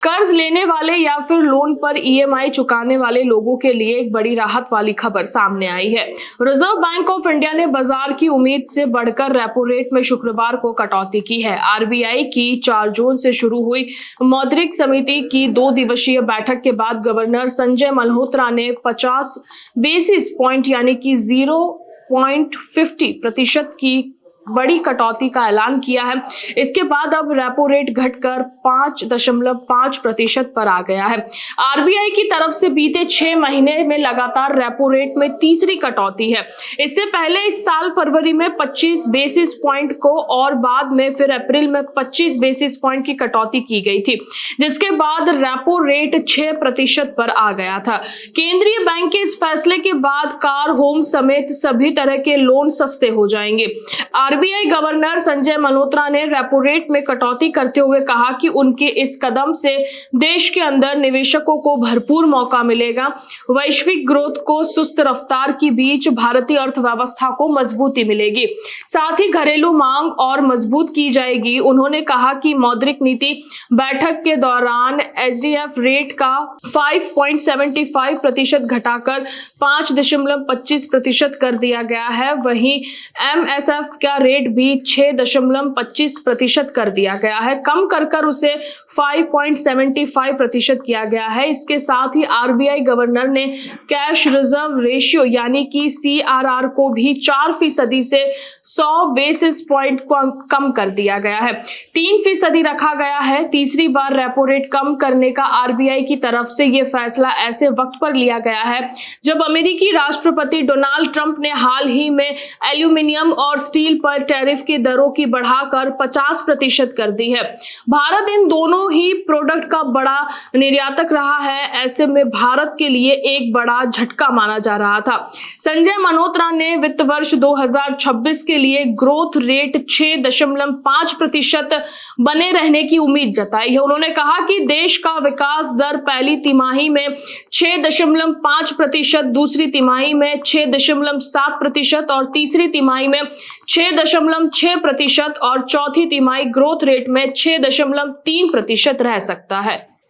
कर्ज लेने वाले या फिर लोन पर ईएमआई चुकाने वाले लोगों के लिए एक बड़ी राहत वाली खबर सामने आई है। रिजर्व बैंक ऑफ इंडिया ने बाजार की उम्मीद से बढ़कर रेपो रेट में शुक्रवार को कटौती की है। आरबीआई की 4 जून से शुरू हुई मौद्रिक समिति की 2 दिवसीय बैठक के बाद गवर्नर संजय मल्होत्रा ने 50 बेसिस पॉइंट यानी कि 0.50% की बड़ी कटौती का ऐलान किया है। इसके बाद अब रेपो रेट घटकर 5.5% पर आ गया है। आरबीआई की तरफ से बीते 6 महीने में लगातार रेपो रेट में तीसरी कटौती है। इससे पहले इस साल फरवरी में 25 बेसिस पॉइंट को और बाद में फिर अप्रैल में 25 बेसिस पॉइंट की कटौती की गई थी, जिसके बाद रेपो रेट 6% पर आ गया था। केंद्रीय बैंक के इस फैसले के बाद कार, होम समेत सभी तरह के लोन सस्ते हो जाएंगे। आरबीआई गवर्नर संजय मल्होत्रा ने रेपो रेट में कटौती करते हुए कहा कि उनके इस कदम से देश के अंदर निवेशकों को भरपूर मौका मिलेगा। वैश्विक ग्रोथ को सुस्त रफ्तार के बीच भारतीय अर्थव्यवस्था को मजबूती मिलेगी, साथ ही घरेलू मांग और मजबूत की जाएगी। उन्होंने कहा कि मौद्रिक नीति बैठक के दौरान एचडीएफ रेट का 5.75% घटाकर 5.25% कर दिया गया है। वहीं एमएसएफ का रेट भी 6.25% कर दिया गया है, कम कर उसे 5.75% किया गया है। इसके साथ ही आरबीआई गवर्नर ने कैश रिजर्व रेशियो यानी कि सीआरआर को भी 4% से 100 बेसिस पॉइंट कम कर दिया गया है, 3% रखा गया है। तीसरी बार रेपो रेट कम करने का आरबीआई की तरफ से यह फैसला ऐसे वक्त पर लिया गया है जब अमेरिकी राष्ट्रपति डोनाल्ड ट्रंप ने हाल ही में एल्यूमिनियम और स्टील पर टैरिफ की दरों की बढ़ाकर 50% कर दी है। भारत इन दोनों ही प्रोडक्ट का बड़ा निर्यातक रहा है। ऐसे में भारत के लिए एक बड़ा झटका माना जा रहा था। संजय मल्होत्रा ने वित्त वर्ष 2026 के लिए ग्रोथ रेट 6.5% बने रहने की उम्मीद जताई है। उन्होंने कहा कि देश का विकास दर पहली तिमाही में 6.5%, दूसरी तिमाही में 6.7% और तीसरी तिमाही में 6.6% और चौथी तिमाही ग्रोथ रेट में 6.3% रह सकता है।